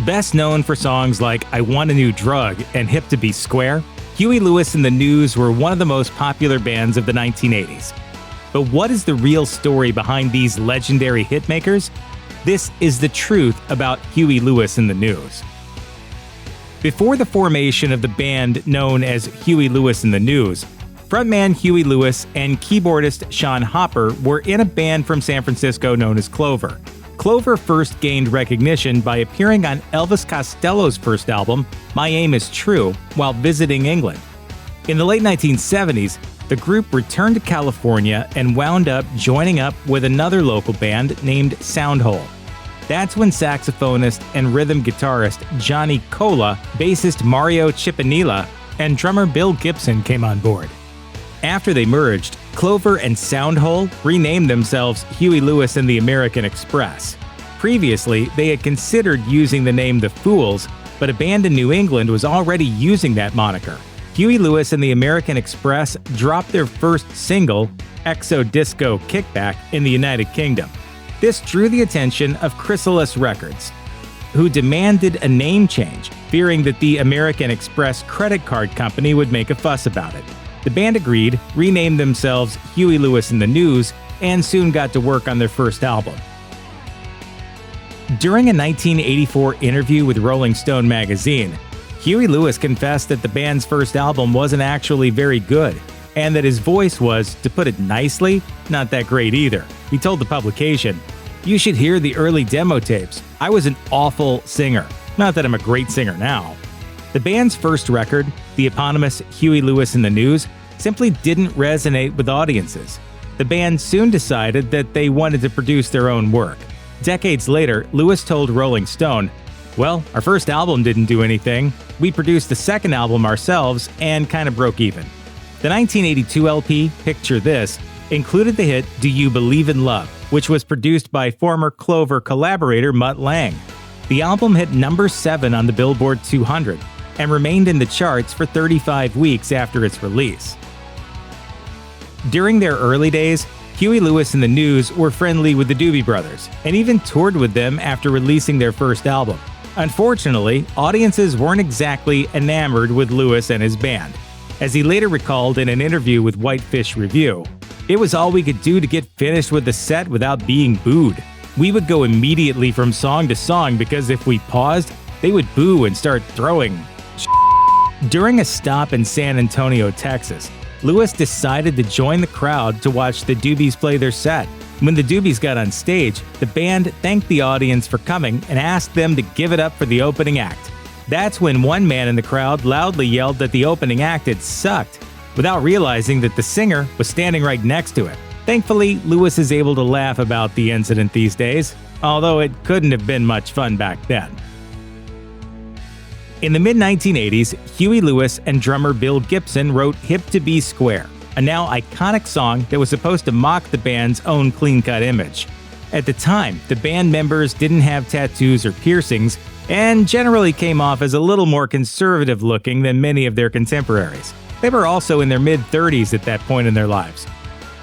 Best known for songs like I Want a New Drug and Hip to Be Square, Huey Lewis and the News were one of the most popular bands of the 1980s. But what is the real story behind these legendary hitmakers? This is the truth about Huey Lewis and the News. Before the formation of the band known as Huey Lewis and the News, frontman Huey Lewis and keyboardist Sean Hopper were in a band from San Francisco known as Clover. Clover first gained recognition by appearing on Elvis Costello's first album, My Aim Is True, while visiting England. In the late 1970s, the group returned to California and wound up joining up with another local band named Soundhole. That's when saxophonist and rhythm guitarist Johnny Cola, bassist Mario Ciponilla, and drummer Bill Gibson came on board. After they merged, Clover and Soundhole renamed themselves Huey Lewis and the American Express. Previously, they had considered using the name The Fools, but a band in New England was already using that moniker. Huey Lewis and the American Express dropped their first single, Exo Disco Kickback, in the United Kingdom. This drew the attention of Chrysalis Records, who demanded a name change, fearing that the American Express credit card company would make a fuss about it. The band agreed, renamed themselves Huey Lewis and the News, and soon got to work on their first album. During a 1984 interview with Rolling Stone magazine, Huey Lewis confessed that the band's first album wasn't actually very good, and that his voice was, to put it nicely, not that great either. He told the publication, "You should hear the early demo tapes. I was an awful singer. Not that I'm a great singer now." The band's first record, the eponymous Huey Lewis and the News, simply didn't resonate with audiences. The band soon decided that they wanted to produce their own work. Decades later, Lewis told Rolling Stone, "Well, our first album didn't do anything. We produced the second album ourselves and kind of broke even." The 1982 LP, Picture This, included the hit Do You Believe in Love, which was produced by former Clover collaborator Mutt Lange. The album hit number 7 on the Billboard 200 and remained in the charts for 35 weeks after its release. During their early days, Huey Lewis and the News were friendly with the Doobie Brothers and even toured with them after releasing their first album. Unfortunately, audiences weren't exactly enamored with Lewis and his band. As he later recalled in an interview with Whitefish Review, "It was all we could do to get finished with the set without being booed. We would go immediately from song to song because if we paused, they would boo and start throwing During a stop in San Antonio, Texas, Lewis decided to join the crowd to watch the Doobies play their set. When the Doobies got on stage, the band thanked the audience for coming and asked them to give it up for the opening act. That's when one man in the crowd loudly yelled that the opening act had sucked, without realizing that the singer was standing right next to it. Thankfully, Lewis is able to laugh about the incident these days, although it couldn't have been much fun back then. In the mid-1980s, Huey Lewis and drummer Bill Gibson wrote Hip to Be Square, a now iconic song that was supposed to mock the band's own clean-cut image. At the time, the band members didn't have tattoos or piercings and generally came off as a little more conservative-looking than many of their contemporaries. They were also in their mid-30s at that point in their lives,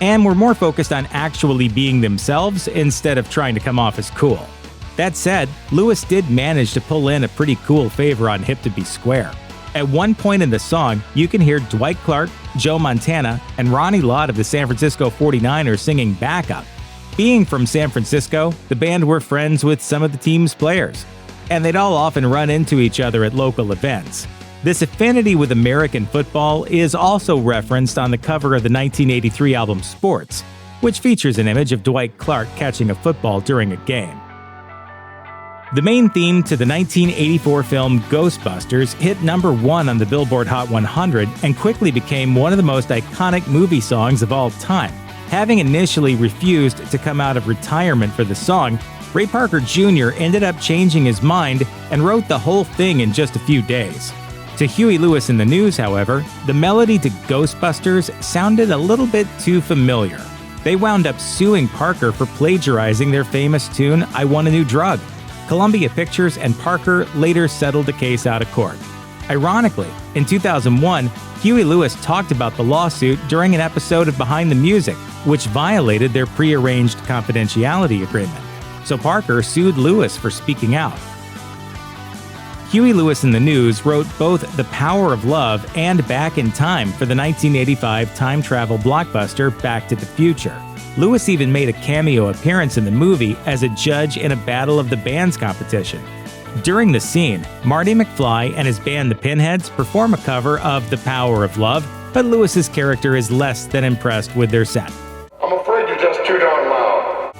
and were more focused on actually being themselves instead of trying to come off as cool. That said, Lewis did manage to pull in a pretty cool favor on Hip to Be Square. At one point in the song, you can hear Dwight Clark, Joe Montana, and Ronnie Lott of the San Francisco 49ers singing backup. Being from San Francisco, the band were friends with some of the team's players, and they'd all often run into each other at local events. This affinity with American football is also referenced on the cover of the 1983 album Sports, which features an image of Dwight Clark catching a football during a game. The main theme to the 1984 film Ghostbusters hit number 1 on the Billboard Hot 100 and quickly became one of the most iconic movie songs of all time. Having initially refused to come out of retirement for the song, Ray Parker Jr. ended up changing his mind and wrote the whole thing in just a few days. To Huey Lewis and the News, however, the melody to Ghostbusters sounded a little bit too familiar. They wound up suing Parker for plagiarizing their famous tune I Want a New Drug. Columbia Pictures and Parker later settled the case out of court. Ironically, in 2001, Huey Lewis talked about the lawsuit during an episode of Behind the Music, which violated their prearranged confidentiality agreement. So Parker sued Lewis for speaking out. Huey Lewis and the News wrote both The Power of Love and Back in Time for the 1985 time travel blockbuster Back to the Future. Lewis even made a cameo appearance in the movie as a judge in a Battle of the Bands competition. During the scene, Marty McFly and his band The Pinheads perform a cover of The Power of Love, but Lewis's character is less than impressed with their set. I'm afraid you're just too darn loud.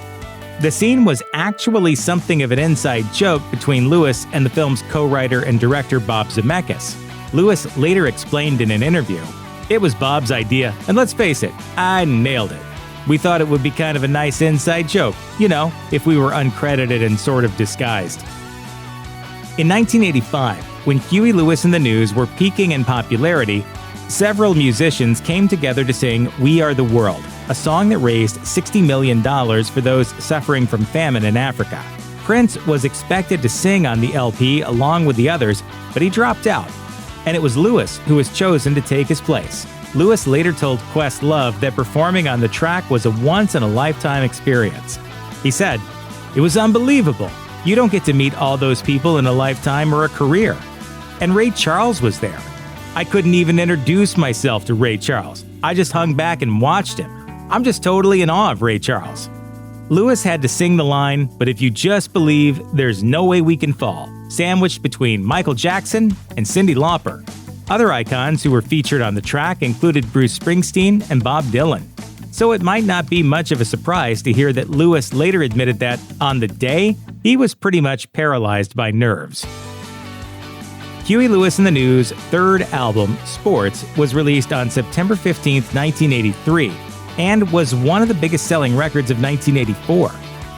The scene was actually something of an inside joke between Lewis and the film's co-writer and director Bob Zemeckis. Lewis later explained in an interview, "It was Bob's idea, and let's face it, I nailed it. We thought it would be kind of a nice inside joke, if we were uncredited and sort of disguised." In 1985, when Huey Lewis and the News were peaking in popularity, several musicians came together to sing "We Are the World," a song that raised $60 million for those suffering from famine in Africa. Prince was expected to sing on the LP along with the others, but he dropped out, and it was Lewis who was chosen to take his place. Lewis later told Questlove that performing on the track was a once-in-a-lifetime experience. He said, "It was unbelievable. You don't get to meet all those people in a lifetime or a career." And Ray Charles was there. I couldn't even introduce myself to Ray Charles. I just hung back and watched him. I'm just totally in awe of Ray Charles. Lewis had to sing the line, "But if you just believe, there's no way we can fall," sandwiched between Michael Jackson and Cyndi Lauper. Other icons who were featured on the track included Bruce Springsteen and Bob Dylan. So it might not be much of a surprise to hear that Lewis later admitted that, on the day, he was pretty much paralyzed by nerves. Huey Lewis and the News' third album, Sports, was released on September 15, 1983, and was one of the biggest-selling records of 1984.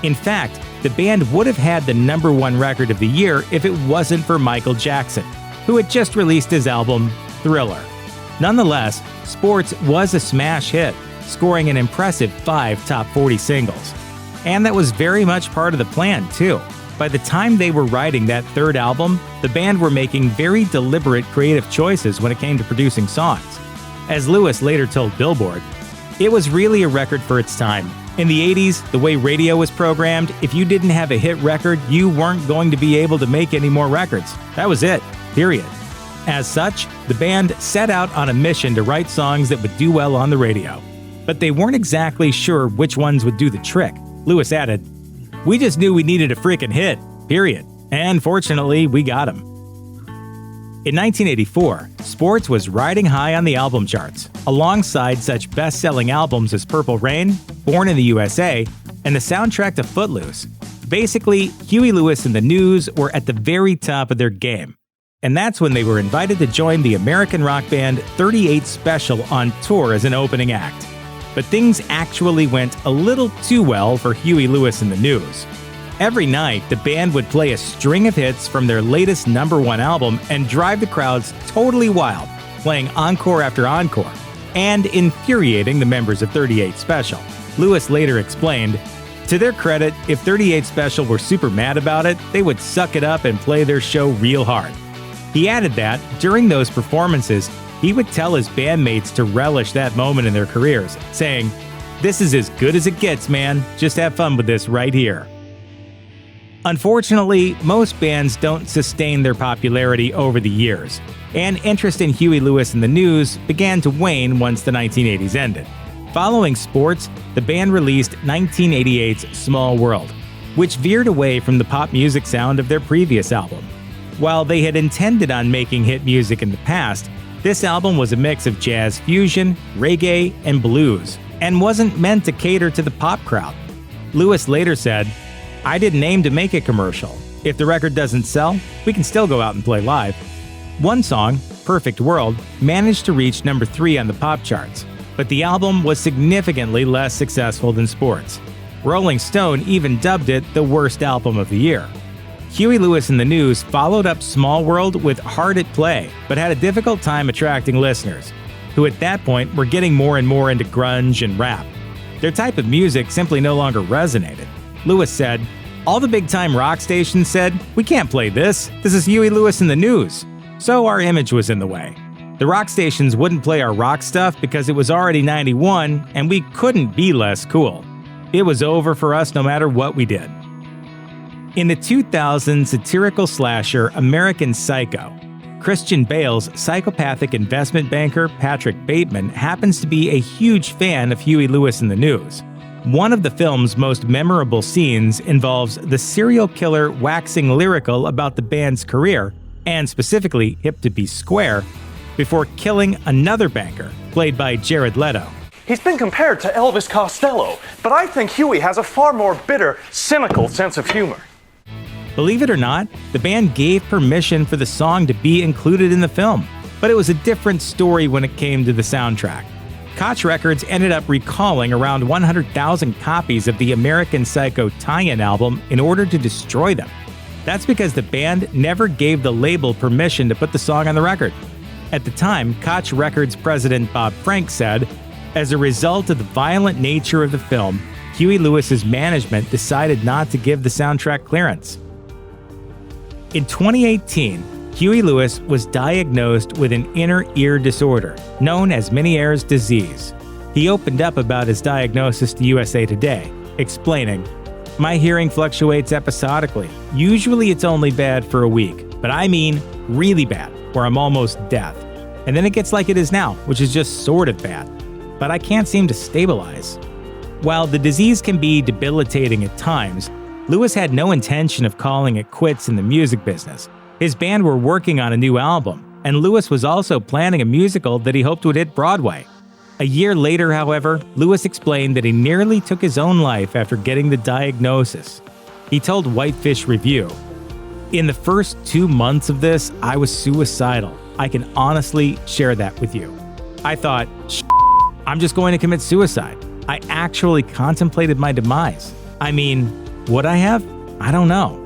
In fact, the band would have had the #1 record of the year if it wasn't for Michael Jackson, who had just released his album, Thriller. Nonetheless, Sports was a smash hit, scoring an impressive 5 top 40 singles. And that was very much part of the plan, too. By the time they were writing that third album, the band were making very deliberate creative choices when it came to producing songs. As Lewis later told Billboard, "It was really a record for its time. In the 80s, the way radio was programmed, if you didn't have a hit record, you weren't going to be able to make any more records. That was it. Period." As such, the band set out on a mission to write songs that would do well on the radio. But they weren't exactly sure which ones would do the trick. Lewis added, "We just knew we needed a freaking hit. Period. And fortunately, we got him." In 1984, Sports was riding high on the album charts, alongside such best-selling albums as Purple Rain, Born in the USA, and the soundtrack to Footloose. Basically, Huey Lewis and the News were at the very top of their game. And that's when they were invited to join the American rock band 38 Special on tour as an opening act. But things actually went a little too well for Huey Lewis and the News. Every night, the band would play a string of hits from their latest #1 album and drive the crowds totally wild, playing encore after encore, and infuriating the members of 38 Special. Lewis later explained, "To their credit, if 38 Special were super mad about it, they would suck it up and play their show real hard." He added that, during those performances, he would tell his bandmates to relish that moment in their careers, saying, "This is as good as it gets, man. Just have fun with this right here." Unfortunately, most bands don't sustain their popularity over the years, and interest in Huey Lewis and the News began to wane once the 1980s ended. Following Sports, the band released 1988's Small World, which veered away from the pop music sound of their previous album. While they had intended on making hit music in the past, this album was a mix of jazz fusion, reggae, and blues, and wasn't meant to cater to the pop crowd. Lewis later said, "I didn't aim to make a commercial. If the record doesn't sell, we can still go out and play live." One song, Perfect World, managed to reach #3 on the pop charts, but the album was significantly less successful than Sports. Rolling Stone even dubbed it the worst album of the year. Huey Lewis and the News followed up Small World with Hard at Play, but had a difficult time attracting listeners, who at that point were getting more and more into grunge and rap. Their type of music simply no longer resonated. Lewis said, "All the big-time rock stations said, 'We can't play this. This is Huey Lewis and the News.' So our image was in the way. The rock stations wouldn't play our rock stuff because it was already 91 and we couldn't be less cool. It was over for us no matter what we did." In the 2000 satirical slasher American Psycho, Christian Bale's psychopathic investment banker Patrick Bateman happens to be a huge fan of Huey Lewis in the News. One of the film's most memorable scenes involves the serial killer waxing lyrical about the band's career, and specifically hip to be square, before killing another banker, played by Jared Leto. He's been compared to Elvis Costello, but I think Huey has a far more bitter, cynical sense of humor. Believe it or not, the band gave permission for the song to be included in the film, but it was a different story when it came to the soundtrack. Koch Records ended up recalling around 100,000 copies of the American Psycho tie-in album in order to destroy them. That's because the band never gave the label permission to put the song on the record. At the time, Koch Records president Bob Frank said, "As a result of the violent nature of the film, Huey Lewis's management decided not to give the soundtrack clearance." In 2018, Huey Lewis was diagnosed with an inner ear disorder known as Meniere's disease. He opened up about his diagnosis to USA Today, explaining, "My hearing fluctuates episodically. Usually it's only bad for a week, but I mean really bad, where I'm almost deaf. And then it gets like it is now, which is just sort of bad. But I can't seem to stabilize." While the disease can be debilitating at times, Lewis had no intention of calling it quits in the music business. His band were working on a new album, and Lewis was also planning a musical that he hoped would hit Broadway. A year later, however, Lewis explained that he nearly took his own life after getting the diagnosis. He told Whitefish Review, "In the first 2 months of this, I was suicidal. I can honestly share that with you. I thought, I'm just going to commit suicide. I actually contemplated my demise. I mean, would I have? I don't know."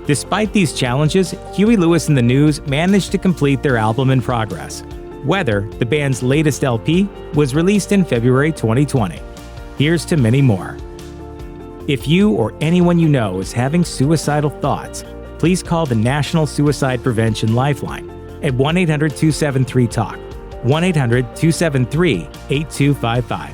Despite these challenges, Huey Lewis and the News managed to complete their album in progress. Weather, the band's latest LP, was released in February 2020. Here's to many more. If you or anyone you know is having suicidal thoughts, please call the National Suicide Prevention Lifeline at 1-800-273-TALK, 1-800-273-8255.